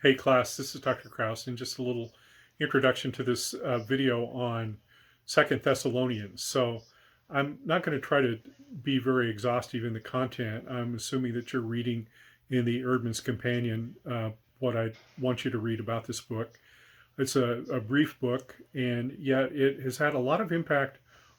Hey class, this is Dr. Kraus, and just a little introduction to this video on Second Thessalonians. So I'm not going to try to be very exhaustive in the content. I'm assuming that you're reading in the Erdman's Companion what I want you to read about this book. It's a brief book, and yet it has had a lot of impact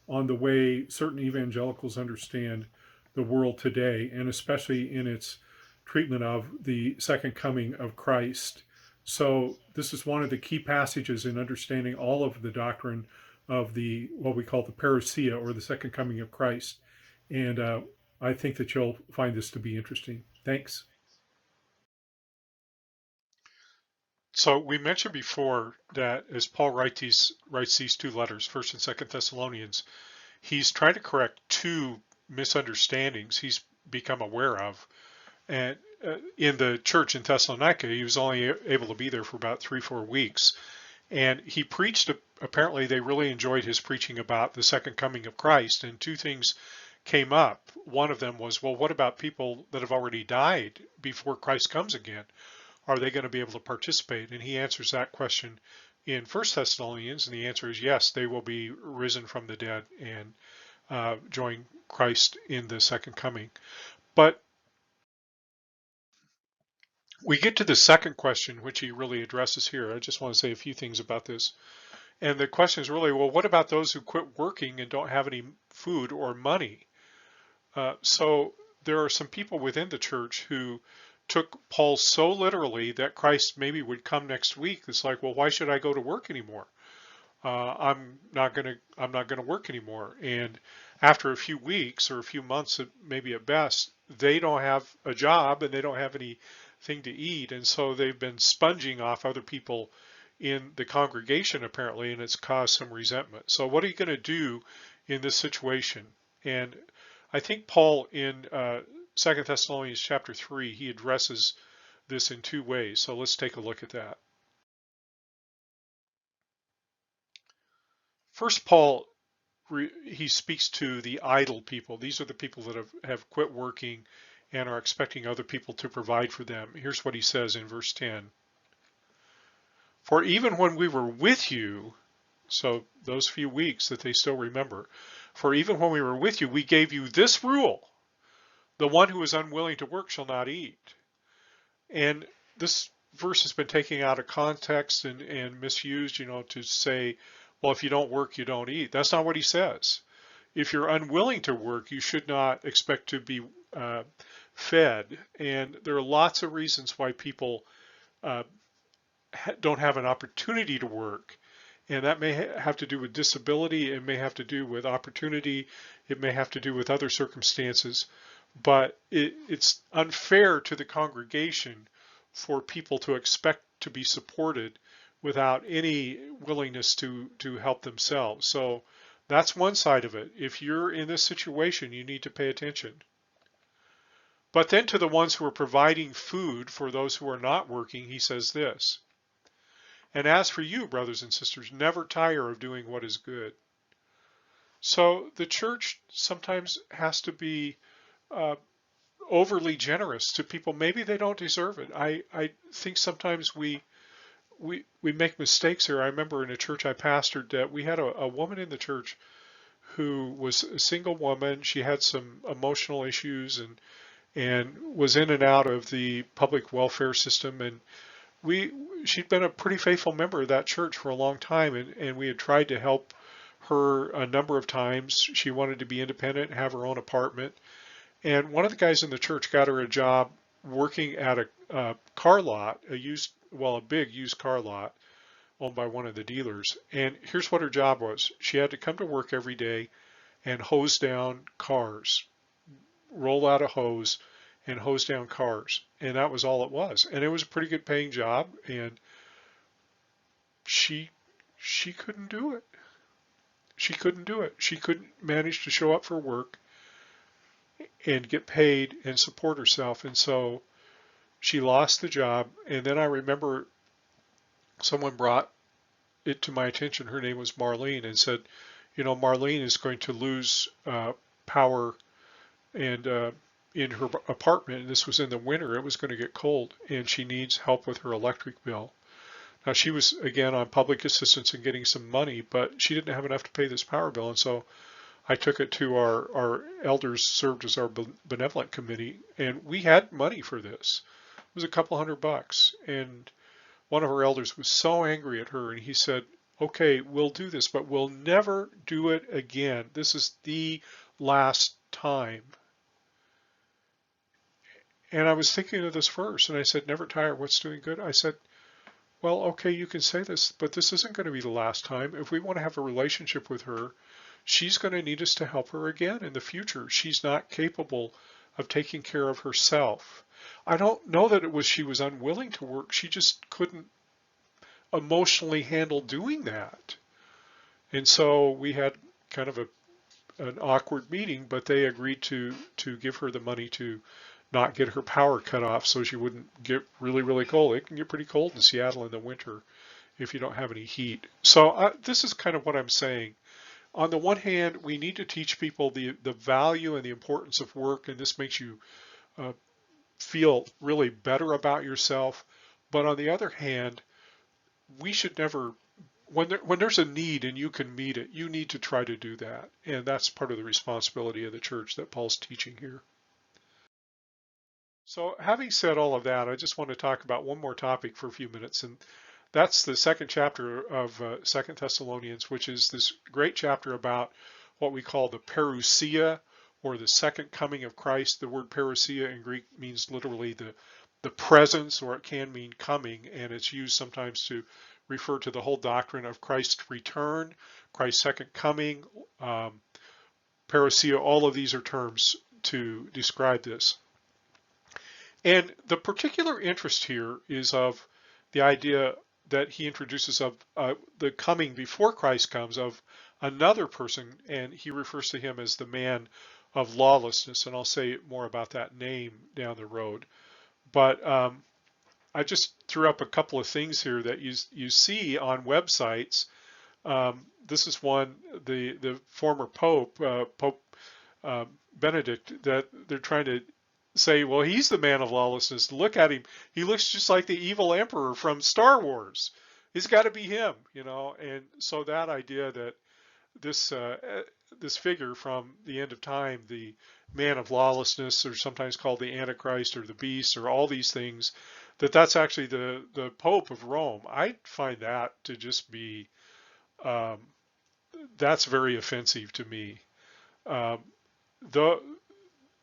on the way certain evangelicals understand the world today, and especially in its treatment of the second coming of Christ. So this is one of the key passages in understanding all of the doctrine of the what we call the parousia, or the second coming of Christ. And I think that you'll find this to be interesting. Thanks. So we mentioned before that as Paul writes these two letters, First and Second Thessalonians, he's trying to correct two misunderstandings he's become aware of. And in the church in Thessalonica, he was only able to be there for about 3-4 weeks, and he preached. Apparently, they really enjoyed his preaching about the second coming of Christ. And two things came up. One of them was, well, what about people that have already died before Christ comes again? Are they going to be able to participate? And he answers that question in First Thessalonians, and the answer is yes, they will be risen from the dead and join Christ in the second coming. But we get to the second question, which he really addresses here. I just want to say a few things about this. And the question is really, well, what about those who quit working and don't have any food or money? So there are some people within the church who took Paul so literally that Christ maybe would come next week. It's like, well, why should I go to work anymore? I'm not gonna work anymore. And after a few weeks or a few months, maybe at best, they don't have a job and they don't have anything to eat, and so they've been sponging off other people in the congregation apparently, and it's caused some resentment. So what are you going to do in this situation? And I think Paul in 2 Thessalonians chapter 3, he addresses this in two ways. So let's take a look at that. First, Paul he speaks to the idle people. These are the people that have quit working and are expecting other people to provide for them. Here's what he says in verse 10. For even when we were with you, so those few weeks that they still remember, for even when we were with you, we gave you this rule: the one who is unwilling to work shall not eat. And this verse has been taken out of context and misused, to say, well, if you don't work, you don't eat. That's not what he says. If you're unwilling to work, you should not expect to be fed. And there are lots of reasons why people uh, don't have an opportunity to work. And that may have to do with disability, it may have to do with opportunity, it may have to do with other circumstances. But it's unfair to the congregation for people to expect to be supported without any willingness to help themselves. So that's one side of it. If you're in this situation, you need to pay attention. But then to the ones who are providing food for those who are not working, he says this: and as for you, brothers and sisters, never tire of doing what is good. So the church sometimes has to be uh, overly generous to people. Maybe they don't deserve it. I think sometimes we make mistakes here. I remember in a church I pastored that we had a woman in the church who was a single woman. She had some emotional issues and was in and out of the public welfare system, and we she'd been a pretty faithful member of that church for a long time, and we had tried to help her a number of times. She wanted to be independent, have her own apartment, and one of the guys in the church got her a job working at a car lot, a big used car lot owned by one of the dealers. And here's what her job was: she had to come to work every day and hose down cars, roll out a hose and hose down cars, and that was all it was. And it was a pretty good paying job, and she she couldn't do it. She couldn't do it. She couldn't manage to show up for work and get paid and support herself. And so she lost the job. And then I remember someone brought it to my attention. Her name was Marlene, and said, Marlene is going to lose power and in her apartment, and this was in the winter, it was going to get cold, and she needs help with her electric bill. Now, she was, again, on public assistance and getting some money, but she didn't have enough to pay this power bill. And so I took it to our elders, served as our benevolent committee, and we had money for this. It was a couple $100. And one of our elders was so angry at her, and he said, okay, we'll do this, but we'll never do it again. This is the last time. And I was thinking of this verse, and I said, never tire what's doing good. I said, well, okay, you can say this, but this isn't going to be the last time. If we want to have a relationship with her, she's going to need us to help her again in the future. She's not capable of taking care of herself. I don't know that it was she was unwilling to work. She just couldn't emotionally handle doing that. And so we had kind of an awkward meeting, but they agreed to give her the money to not get her power cut off so she wouldn't get really, really cold. It can get pretty cold in Seattle in the winter if you don't have any heat. So this is kind of what I'm saying. On the one hand, we need to teach people the value and the importance of work, and this makes you feel really better about yourself. But on the other hand, we should never, when there's a need and you can meet it, you need to try to do that. And that's part of the responsibility of the church that Paul's teaching here. So having said all of that, I just want to talk about one more topic for a few minutes, and that's the second chapter of 2 Thessalonians, which is this great chapter about what we call the parousia, or the second coming of Christ. The word parousia in Greek means literally the presence, or it can mean coming, and it's used sometimes to refer to the whole doctrine of Christ's return, Christ's second coming. Parousia, all of these are terms to describe this. And the particular interest here is of the idea that he introduces of the coming before Christ comes of another person, and he refers to him as the man of lawlessness. And I'll say more about that name down the road. But I just threw up a couple of things here that you see on websites. This is one, the former Pope, Pope Benedict, that they're trying to say, well, he's the man of lawlessness. Look at him. He looks just like the evil emperor from Star Wars. It's got to be him, you know. And so that idea that this figure from the end of time, the man of lawlessness, or sometimes called the Antichrist or the beast, or all these things, that's actually the Pope of Rome. I find that to just be that's very offensive to me. The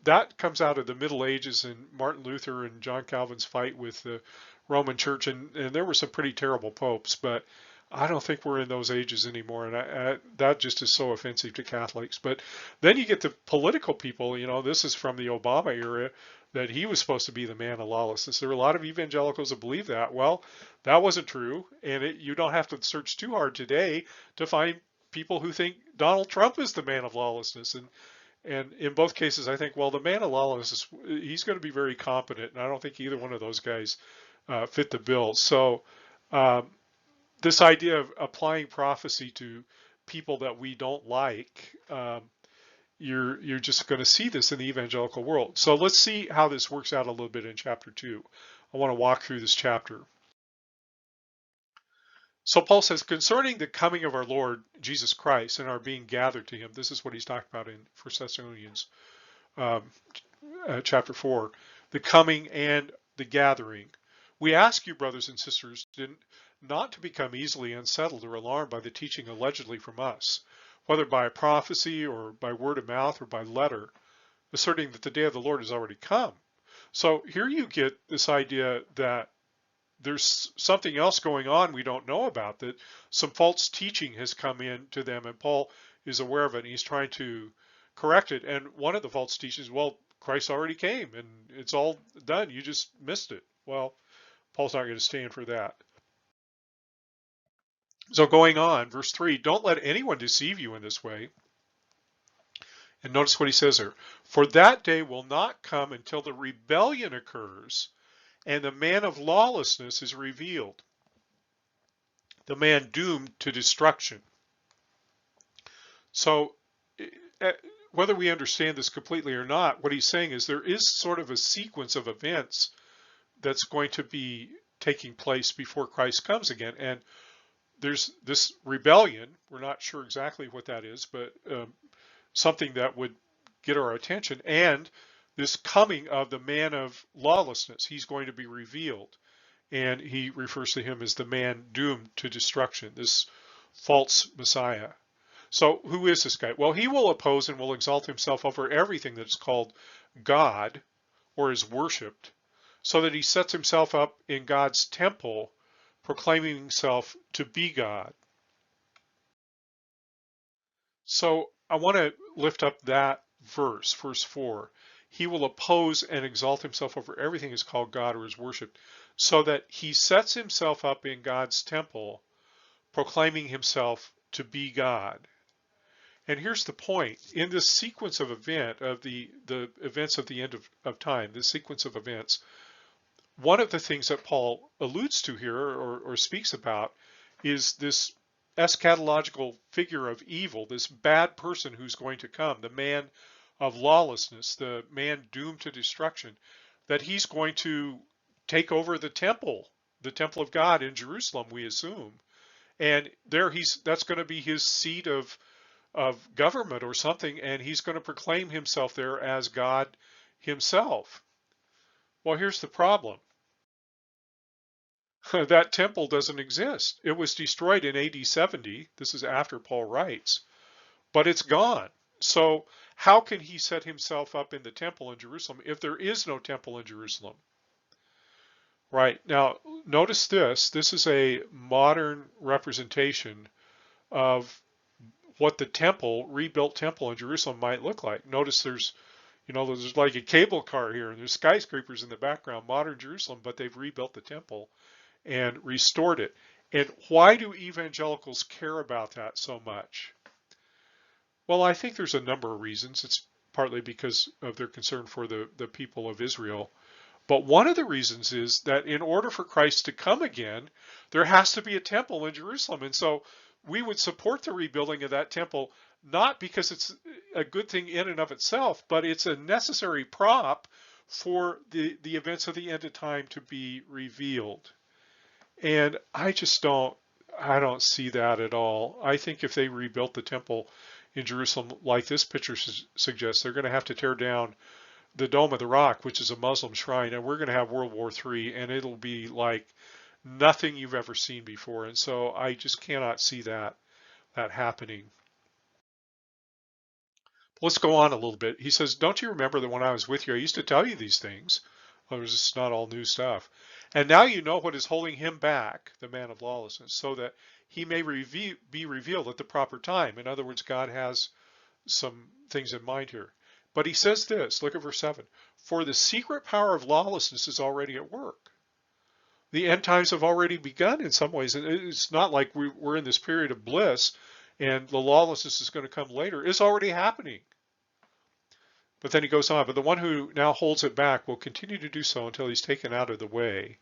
that comes out of the Middle Ages and Martin Luther and John Calvin's fight with the Roman Church, and there were some pretty terrible popes, but I don't think we're in those ages anymore, and that just is so offensive to Catholics. But then you get the political people, you know, this is from the Obama era, that he was supposed to be the man of lawlessness. There were a lot of evangelicals that believe that. Well, that wasn't true, and you don't have to search too hard today to find people who think Donald Trump is the man of lawlessness. And in both cases, I think, well, the man of lawlessness, he's going to be very competent, and I don't think either one of those guys fit the bill. So this idea of applying prophecy to people that we don't like, you're just going to see this in the evangelical world. So let's see how this works out a little bit in chapter 2. I want to walk through this chapter. So Paul says, concerning the coming of our Lord Jesus Christ and our being gathered to him, this is what he's talking about in 1 Thessalonians chapter 4, the coming and the gathering. We ask you, brothers and sisters, not to become easily unsettled or alarmed by the teaching allegedly from us, whether by prophecy or by word of mouth or by letter, asserting that the day of the Lord has already come. So here you get this idea that there's something else going on we don't know about, that some false teaching has come in to them, and Paul is aware of it, and he's trying to correct it. And one of the false teachings, well, Christ already came and it's all done, you just missed it. Well, Paul's not going to stand for that. So going on, verse 3, don't let anyone deceive you in this way. And notice what he says there. For that day will not come until the rebellion occurs and the man of lawlessness is revealed, the man doomed to destruction. So whether we understand this completely or not, what he's saying is there is sort of a sequence of events that's going to be taking place before Christ comes again. And there's this rebellion. We're not sure exactly what that is, but something that would get our attention. And this coming of the man of lawlessness, he's going to be revealed. And he refers to him as the man doomed to destruction, this false Messiah. So who is this guy? Well, he will oppose and will exalt himself over everything that's called God or is worshipped, so that he sets himself up in God's temple, proclaiming himself to be God. So I want to lift up that verse, verse 4. He will oppose and exalt himself over everything is called God or is worshipped, so that he sets himself up in God's temple, proclaiming himself to be God. And here's the point. In this sequence of the events of the end of time, this sequence of events, one of the things that Paul alludes to here or speaks about is this eschatological figure of evil, this bad person who's going to come, the man of lawlessness, the man doomed to destruction, that he's going to take over the temple of God in Jerusalem, we assume. And there that's going to be his seat of government or something, and he's going to proclaim himself there as God himself. Well, here's the problem. That temple doesn't exist. It was destroyed in AD 70. This is after Paul writes, but it's gone. So how can he set himself up in the temple in Jerusalem if there is no temple in Jerusalem? Right. Now, notice this. This is a modern representation of what the temple, rebuilt temple in Jerusalem might look like. Notice there's like a cable car here, and there's skyscrapers in the background, modern Jerusalem, but they've rebuilt the temple and restored it. And why do evangelicals care about that so much? Well, I think there's a number of reasons. It's partly because of their concern for the people of Israel. But one of the reasons is that in order for Christ to come again, there has to be a temple in Jerusalem. And so we would support the rebuilding of that temple, not because it's a good thing in and of itself, but it's a necessary prop for the events of the end of time to be revealed. And I don't see that at all. I think if they rebuilt the temple in Jerusalem like this picture suggests, they're going to have to tear down the Dome of the Rock, which is a Muslim shrine, and we're going to have World War III, and it'll be like nothing you've ever seen before. And so I just cannot see that happening. Let's go on a little bit. He says, don't you remember that when I was with you, I used to tell you these things? Well, it's just not all new stuff. And now you know what is holding him back, the man of lawlessness, so that he may be revealed at the proper time. In other words, God has some things in mind here. But he says this, look at verse 7. For the secret power of lawlessness is already at work. The end times have already begun in some ways. And it's not like we're in this period of bliss and the lawlessness is going to come later. It's already happening. But then he goes on, but the one who now holds it back will continue to do so until he's taken out of the way.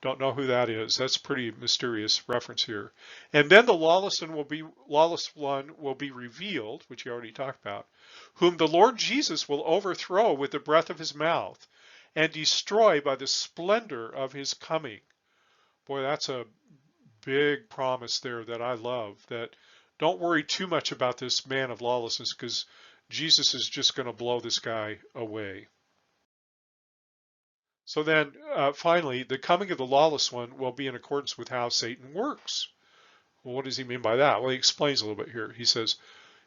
Don't know who that is. That's a pretty mysterious reference here. And then the lawless one will be revealed, which you already talked about, whom the Lord Jesus will overthrow with the breath of his mouth and destroy by the splendor of his coming. Boy, that's a big promise there that I love, that don't worry too much about this man of lawlessness because Jesus is just going to blow this guy away. So then finally, the coming of the lawless one will be in accordance with how Satan works. Well, what does he mean by that? Well, he explains a little bit here. He says,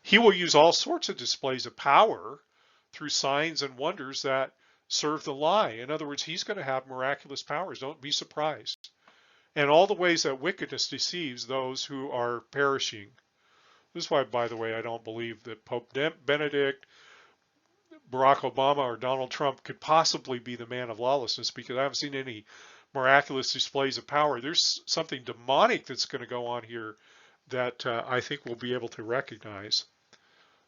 he will use all sorts of displays of power through signs and wonders that serve the lie. In other words, he's going to have miraculous powers. Don't be surprised. And all the ways that wickedness deceives those who are perishing. This is why, by the way, I don't believe that Pope Benedict, Barack Obama, or Donald Trump could possibly be the man of lawlessness, because I haven't seen any miraculous displays of power. There's something demonic that's going to go on here that I think we'll be able to recognize.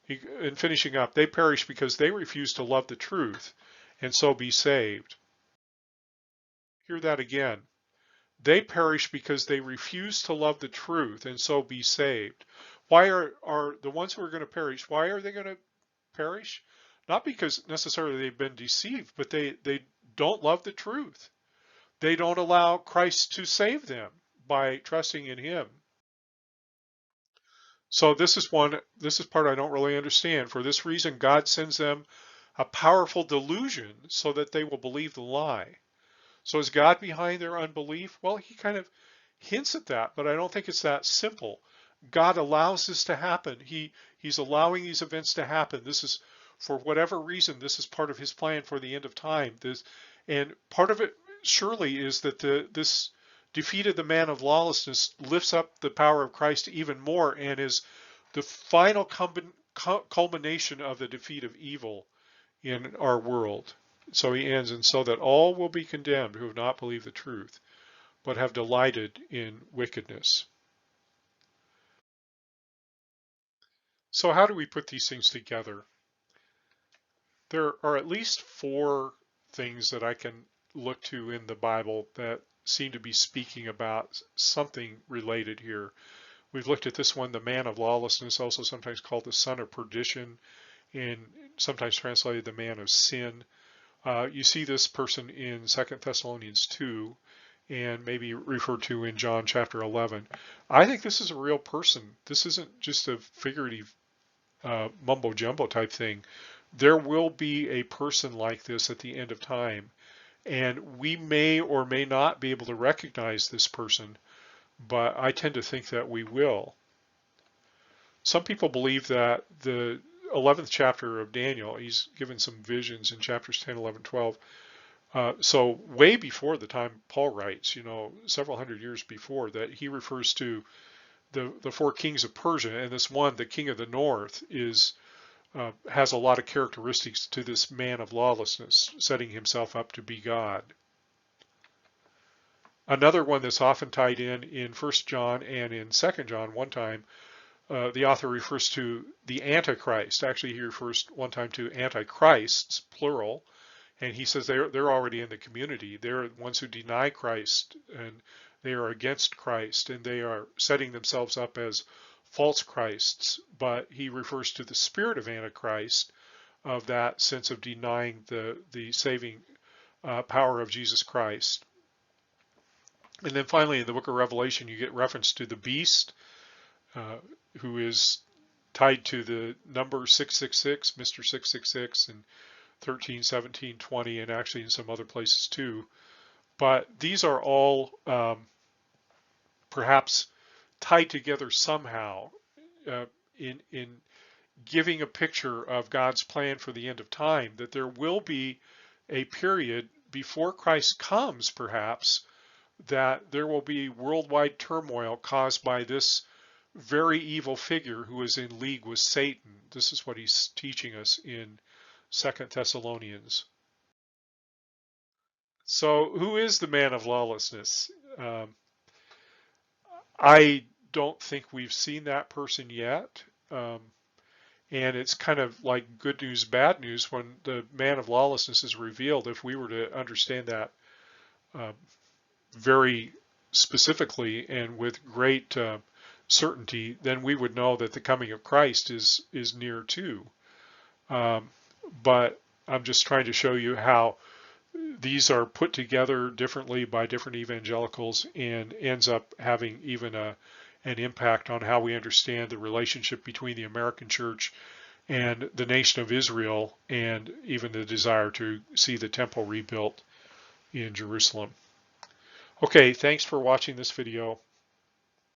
In finishing up, they perish because they refuse to love the truth and so be saved. Hear that again. They perish because they refuse to love the truth and so be saved. Why are the ones who are going to perish, why are they going to perish? Not because necessarily they've been deceived, but they don't love the truth. They don't allow Christ to save them by trusting in him. So this is part I don't really understand. For this reason, God sends them a powerful delusion so that they will believe the lie. So is God behind their unbelief? Well, he kind of hints at that, but I don't think it's that simple. God allows this to happen. He's allowing these events to happen. This is, for whatever reason, this is part of his plan for the end of time. And part of it surely is that this defeat of the man of lawlessness lifts up the power of Christ even more and is the final culmination of the defeat of evil in our world. So he ends, and so that all will be condemned who have not believed the truth, but have delighted in wickedness. So how do we put these things together? There are at least 4 things that I can look to in the Bible that seem to be speaking about something related here. We've looked at this one, the man of lawlessness, also sometimes called the son of perdition, and sometimes translated the man of sin. You see this person in 2 Thessalonians 2 and maybe referred to in John chapter 11. I think this is a real person. This isn't just a figurative mumbo jumbo type thing. There will be a person like this at the end of time, and we may or may not be able to recognize this person, but I tend to think that we will. Some people believe that the 11th chapter of Daniel, he's given some visions in chapters 10, 11, 12. So way before the time Paul writes, several hundred years before, that he refers to the 4 kings of Persia, and this one, the king of the north, has a lot of characteristics to this man of lawlessness, setting himself up to be God. Another one that's often tied in 1 John and in 2 John, one time, the author refers to the Antichrist. Actually, he refers one time to antichrists, plural, and he says they're already in the community. They're the ones who deny Christ, and they are against Christ, and they are setting themselves up as false Christs. But he refers to the spirit of Antichrist, of that sense of denying the saving power of Jesus Christ. And then finally, in the book of Revelation, you get reference to the beast, who is tied to the number 666, Mr. 666, and 13, 17, 20, and actually in some other places too. But these are all perhaps tied together somehow in giving a picture of God's plan for the end of time, that there will be a period before Christ comes, perhaps, that there will be worldwide turmoil caused by this very evil figure who is in league with Satan. This is what he's teaching us in 2 Thessalonians. So who is the man of lawlessness? I don't think we've seen that person yet. And it's kind of like good news, bad news when the man of lawlessness is revealed. If we were to understand that very specifically and with great certainty, then we would know that the coming of Christ is near too. But I'm just trying to show you how these are put together differently by different evangelicals and ends up having even an impact on how we understand the relationship between the American church and the nation of Israel, and even the desire to see the temple rebuilt in Jerusalem. Okay, thanks for watching this video.